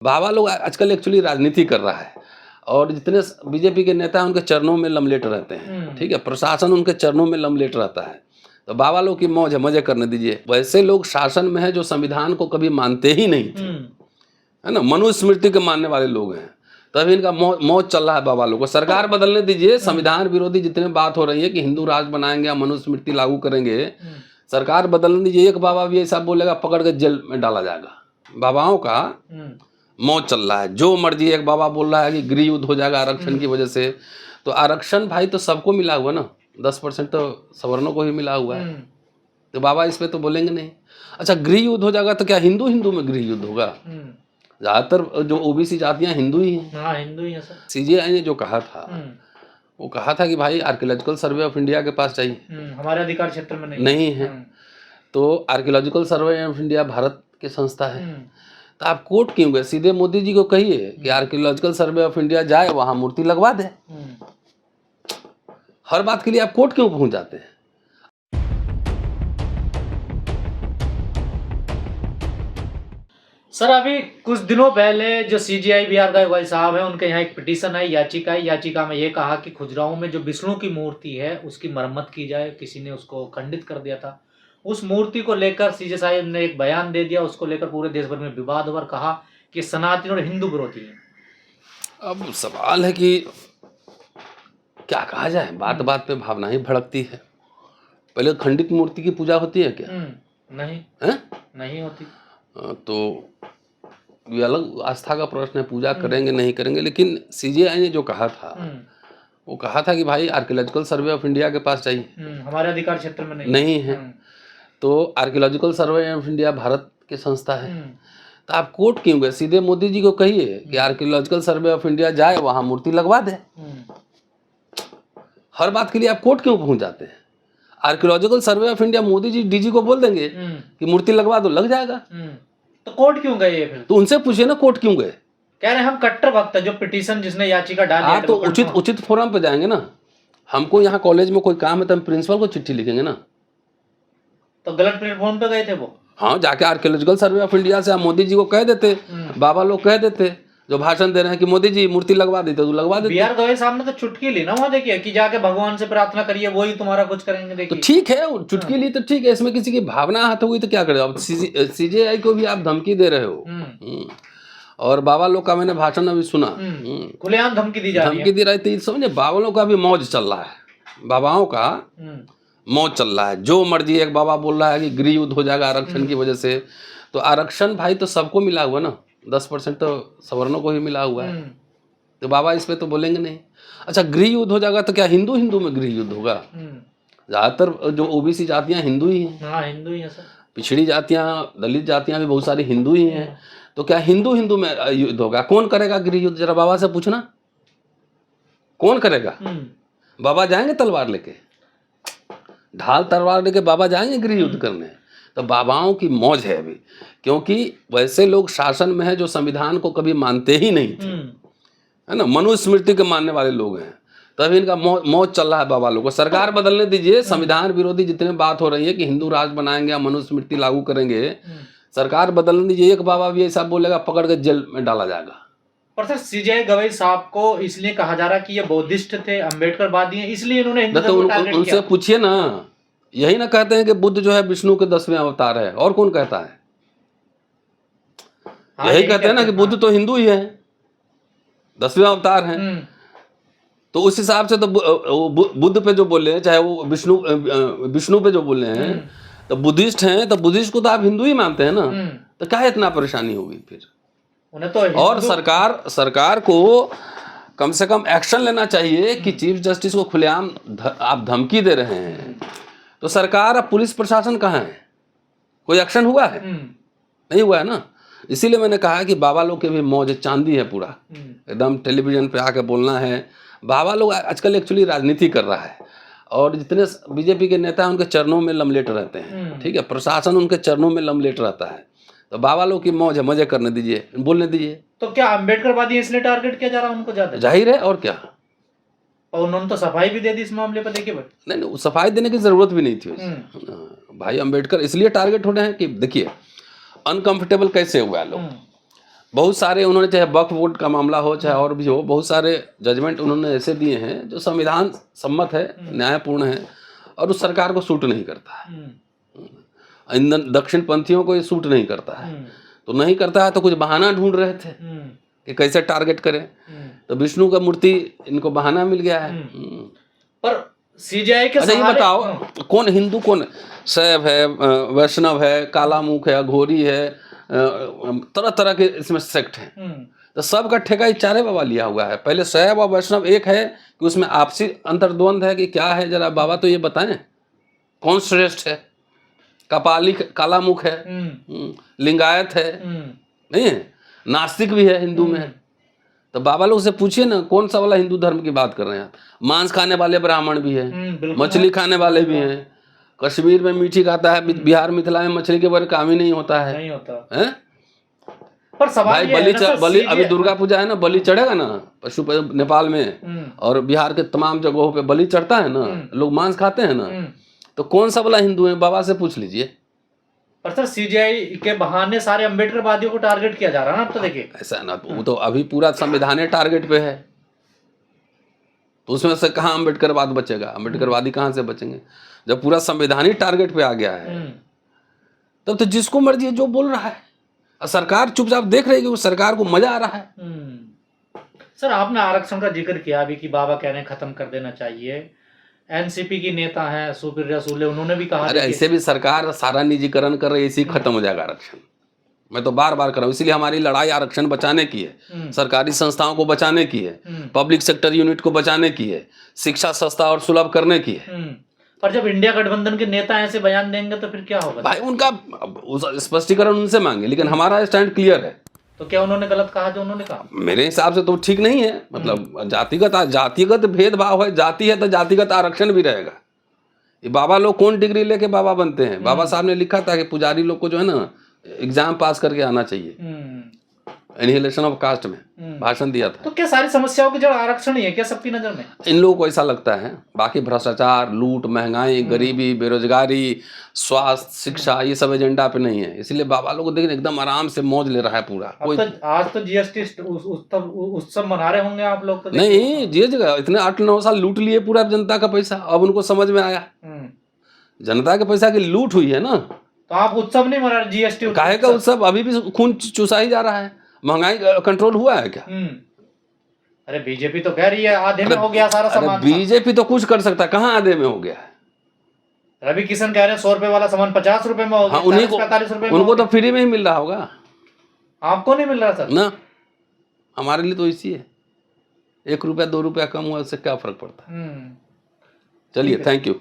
बाबा लोग आजकल एक्चुअली राजनीति कर रहा है और जितने बीजेपी के नेता हैं उनके चरणों में लमलेट रहते हैं। ठीक है, प्रशासन उनके चरणों में लमलेट रहता है। तो बाबा लोग की मौज है, मजे करने दीजिए। वैसे लोग शासन में है जो संविधान को कभी मानते ही नहीं थे, है ना, मनुस्मृति के मानने वाले लोग हैं। तभी इनका मौज चल रहा है बाबा लोग को। सरकार बदलने दीजिए। संविधान विरोधी जितने बात हो रही है कि हिंदू राज बनाएंगे या मनुस्मृति लागू करेंगे, सरकार बदलने दीजिए। एक बाबा भी ऐसा बोलेगा पकड़ के जेल में डाला जाएगा। बाबाओं का मौज चल रहा है, जो मर्जी। एक बाबा बोल रहा है कि गृह युद्ध हो जाएगा आरक्षण की वजह से। तो आरक्षण भाई तो सबको मिला हुआ ना, 10% तो सवर्णों को ही मिला हुआ है। तो बाबा इस पे तो बोलेंगे नहीं। अच्छा, गृह युद्ध हो जाएगा तो क्या हिंदू हिंदू में गृह युद्ध होगा? ज्यादातर जो ओबीसी जातियां हिंदू ही हैं। हाँ, हिंदू ही है सर। सीजेआई ने जो कहा था, वो कहा था कि भाई आर्कियोलॉजिकल सर्वे ऑफ इंडिया के पास चाहिए, हमारे अधिकार क्षेत्र में नहीं है। तो archaeological survey of India Bharat की संस्था है। तो आप कोर्ट क्यों गए? सीधे मोदी जी को कहिए कि आर्कियोलॉजिकल सर्वे ऑफ इंडिया जाए, वहां मूर्ति लगवा दे। हर बात के लिए आप कोर्ट क्यों पहुंच जाते हैं? सर, अभी कुछ दिनों पहले जो सीजीआई बिहार का भाई साहब है, उनके यहाँ एक पिटीशन है, याचिका है। याचिका में ये कहा कि खुजराहो में जो विष्णु की मूर्ति है उसकी मरम्मत की जाए। किसी ने उसको खंडित कर दिया था। उस मूर्ति को लेकर सीजे साहब ने एक बयान दे दिया। उसको लेकर पूरे देश भर में विवाद हुआ, कहा कि सनातन और हिंदू विरोधी है। अब सवाल है कि क्या कहा जाए। बात बात पे भावना ही भड़कती है। पहले खंडित मूर्ति की पूजा होती है क्या? नहीं है? नहीं होती। तो ये अलग आस्था का प्रश्न है, पूजा करेंगे नहीं करेंगे। लेकिन सीजेआई ने जो कहा था, वो कहा था कि भाई आर्कियोलॉजिकल सर्वे ऑफ इंडिया के पास चाहिए, हमारे अधिकार क्षेत्र में नहीं है। तो archaeological survey of India Bharat की संस्था है। तो आप कोर्ट क्यों गए? सीधे मोदी जी को कहिए कि आर्कियोलॉजिकल सर्वे ऑफ इंडिया जाए, वहां मूर्ति लगवा दे। हर बात के लिए आप कोर्ट क्यों पहुंच जाते हैं? Archaeological survey of India Modi ji DG को बोल देंगे कि मूर्ति लगवा दो, लग जाएगा। तो कोर्ट क्यों गए फिर? तो उनसे पूछिए ना, कोर्ट क्यों गए? कह रहे हम कट्टर भक्त है, जो पिटीशन जिसने याचिका डाली है। तो उचित फोरम पे जाएंगे ना। हमको यहाँ कॉलेज में कोई काम है तो हम प्रिंसिपल को चिट्ठी लिखेंगे ना। तो गलत प्लेटफॉर्म पे गए थे वो। हाँ, जाके आर्कियोलॉजिकल सर्वे ऑफ इंडिया से आप मोदी जी को कह देते, बाबा लोग कह देते जो भाषण दे रहे हैं कि मोदी जी मूर्ति लगवा देते, तो लगवा देते। बिहार गए साहब ने तो चुटकी ली ना वहाँ, देखिए कि जाके भगवान से प्रार्थना करिए, वही तुम्हारा कुछ करेंगे। देखिए तो ठीक है, चुटकी ली तो ठीक है, इसमें किसी की भावना हाथ हुई तो क्या करें? अब सीजेआई को भी आप धमकी दे रहे हो। और बाबा लोग का मैंने भाषण अभी सुना, खुलेआम धमकी दी जा रही है। धमकी दी रही थी। समझे, बाबा लोग का भी मौज चल रहा है। बाबाओं का मौज चल रहा है, जो मर्जी। एक बाबा बोल रहा है कि गृह युद्ध हो जाएगा आरक्षण की वजह से। तो आरक्षण भाई तो सबको मिला हुआ ना, 10% तो सवर्णों को ही मिला हुआ है। तो बाबा इस पे तो बोलेंगे नहीं। अच्छा, गृह युद्ध हो जाएगा तो क्या हिंदू हिंदू में गृह युद्ध होगा? ज्यादातर जो ओबीसी जातियां हिंदू ही हैं। हाँ, हिंदू ही है सर। पिछड़ी जातियां, दलित जातियां भी बहुत सारी हिंदू ही हैं। तो क्या हिंदू हिंदू में युद्ध होगा? कौन करेगा गृह युद्ध? जरा बाबा से पूछना, कौन करेगा? बाबा जाएंगे तलवार लेके, ढाल तलवार लेके बाबा जाएंगे गृह युद्ध करने? तो बाबाओं की मौज है अभी, क्योंकि वैसे लोग शासन में है जो संविधान को कभी मानते ही नहीं थे, है ना, मनुस्मृति के मानने वाले लोग हैं। तभी इनका मौज चल रहा है बाबा लोग को। सरकार बदलने दीजिए। संविधान विरोधी जितने बात हो रही है कि हिंदू राज बनाएंगे या मनुस्मृति लागू करेंगे, सरकार बदलने दीजिए। एक बाबा भी ऐसा बोलेगा पकड़ के जेल में डाला जाएगा। पर सर, सीजेआई गवई साहब को इसलिए कहा जा रहा कि ये बौद्धिस्ट थे, अम्बेडकरवादी हैं, इसलिए इन्होंने हिंदू धर्म को टारगेट किया। उनसे पूछिए ना, यही ना कहते हैं कि बुद्ध जो है विष्णु के 10वें अवतार है। और कौन कहता है? यही कहते हैं ना कि बुद्ध तो हिंदू ही है, 10वें अवतार हैं। तो उस हिसाब से तो बुद्ध पे जो बोले हैं, चाहे वो विष्णु पे जो बोले हैं, तो बुद्धिस्ट हैं, तो बुद्धिस्ट को तो आप हिंदू ही मानते हैं ना। तो क्या इतना परेशानी होगी फिर? उन्हें तो और सरकार को कम से कम एक्शन लेना चाहिए कि चीफ जस्टिस को खुलेआम आप धमकी दे रहे हैं। तो सरकार, अब पुलिस प्रशासन कहाँ है? कोई एक्शन हुआ है? नहीं हुआ है ना। इसीलिए मैंने कहा कि बाबा लोग के भी मौज चांदी है पूरा, एकदम टेलीविजन पे आके बोलना है। बाबा लोग आजकल एक्चुअली राजनीति कर रहा है और जितने बीजेपी के नेता हैं उनके चरणों में लमलेट रहते हैं। ठीक है, प्रशासन उनके चरणों में लमलेट रहता है। तो बाबा लोग की मौज है, मजे करने दीजिए, बोलने दीजिए। तो क्या अम्बेडकरवादी इसलिए टारगेट किया जा रहा है उनको ज्यादा? जाहिर है, और क्या। और उन्होंने तो सफाई भी दे दी इस मामले पर। देखिए भाई, नहीं, सफाई देने की जरूरत भी नहीं थी भाई। अम्बेडकर इसलिए टारगेट हो रहे हैं कि देखिए अनकंफर्टेबल कैसे हुआ लोग। बहुत सारे उन्होंने, चाहे वक्फ बोर्ड का मामला हो चाहे और भी हो, बहुत सारे जजमेंट उन्होंने ऐसे दिए हैं जो संविधान सम्मत है, न्यायपूर्ण है और उस सरकार को सूट नहीं करता है। इन दक्षिण पंथियों को ये सूट नहीं करता है, तो नहीं करता है तो कुछ बहाना ढूंढ रहे थे कि कैसे टारगेट करें, तो विष्णु का मूर्ति इनको बहाना मिल गया है। पर सीजीआई के अच्छा ये बताओ, कौन हिंदू कौन, शैव है, वैष्णव है, काला मुख है, अघोरी है, तरह तरह के इसमें सेक्ट हैं, तो सबका ठेका ही चारे बाबा लिया हुआ है। पहले शैव और वैष्णव एक है कि उसमें आपसी अंतर्द्वंद है कि क्या है, जरा बाबा तो ये बताएं कौन श्रेष्ठ है। कपाली काला मुख है, लिंगायत है, नहीं है, नास्तिक भी है हिंदू में, तो बाबा लोग से पूछिए ना कौन सा वाला हिंदू धर्म की बात कर रहे हैं आप। मांस खाने वाले ब्राह्मण भी है, मछली खाने वाले भी हैं, कश्मीर में मीठी खाता है, बिहार मिथिला में मछली के बगैर काम ही नहीं होता है, नहीं होता है? पर सवाल भाई बलि अभी दुर्गा पूजा है ना, बलि चढ़ेगा ना पशु नेपाल में और बिहार के तमाम जगहों पे बलि चढ़ता है ना, लोग मांस खाते हैं ना, तो कौन सा वाला हिंदू है बाबा से पूछ लीजिए। पर सर सीजीआई के बहाने सारे अम्बेडकरवादियों को टारगेट किया जा रहा है ना, अब तो देखिए ऐसा ना, वो तो अभी पूरा संविधान टारगेट पे है, तो उसमें से कहाँ अम्बेडकरवाद बचेगा, अम्बेडकरवादी कहाँ से बचेंगे जब पूरा संविधान ही टारगेट पे आ गया है। तब तो जिसको मर्जी जो बोल रहा है, और सरकार चुपचाप देख रही है कि वो सरकार को मजा आ रहा है। सर आपने आरक्षण का जिक्र किया अभी कि बाबा कह रहे हैं खत्म कर देना चाहिए, एनसीपी की नेता हैं सुप्रिया सुले, उन्होंने भी कहा। अरे ऐसे भी सरकार सारा निजीकरण कर रही है, इसी खत्म हो जाएगा आरक्षण। मैं तो बार बार कर रहा हूँ, इसलिए हमारी लड़ाई आरक्षण बचाने की है, सरकारी संस्थाओं को बचाने की है, पब्लिक सेक्टर यूनिट को बचाने की है, शिक्षा सस्ता और सुलभ करने की है। पर जब इंडिया गठबंधन के नेता ऐसे बयान देंगे तो फिर क्या होगा भाई? उनका स्पष्टीकरण उनसे मांगे, लेकिन हमारा स्टैंड क्लियर है। तो क्या उन्होंने गलत कहा जो उन्होंने कहा? मेरे हिसाब से तो ठीक नहीं है, मतलब जातिगत भेदभाव है, जाति है तो जातिगत आरक्षण भी रहेगा। ये बाबा लोग कौन डिग्री लेके बाबा बनते हैं? बाबा साहब ने लिखा था कि पुजारी लोग को जो है ना एग्जाम पास करके आना चाहिए, एनिहिलेशन ऑफ कास्ट में भाषण दिया था। तो क्या सारी समस्याओं की जड़ आरक्षण ही है क्या सबकी नजर में? इन लोगों को ऐसा लगता है, बाकी भ्रष्टाचार, लूट, महंगाई, गरीबी, बेरोजगारी, स्वास्थ्य, शिक्षा, ये सब एजेंडा पे नहीं है। इसलिए बाबा लोग देखिए एकदम आराम से मौज ले रहा है पूरा। आज तो जीएसटी उत्सव मना रहे होंगे आप लोग तो? नहीं, जी जगह इतने 8-9 साल लूट लिए पूरा जनता का पैसा, अब उनको समझ में आया जनता के पैसा की लूट हुई है ना, तो आप उत्सव नहीं मना रहे? जीएसटी काहे का उत्सव? अभी भी खून चूसा ही जा रहा है। महंगाई कंट्रोल हुआ है क्या? अरे बीजेपी तो कह रही है आधे में हो गया सारा सामान। बीजेपी तो कुछ कर सकता है, कहाँ आधे में हो गया है? रवि किशन कह रहे हैं 100 रुपए वाला सामान 50 रुपए में हो गया। 45 रुपए उनको तो फ्री में ही मिल रहा होगा, आपको नहीं मिल रहा सर ना? हमारे लिए तो इसी है, 1 रुपया 2 रुपया कम हुआ उससे क्या फर्क पड़ता है। चलिए, थैंक यू।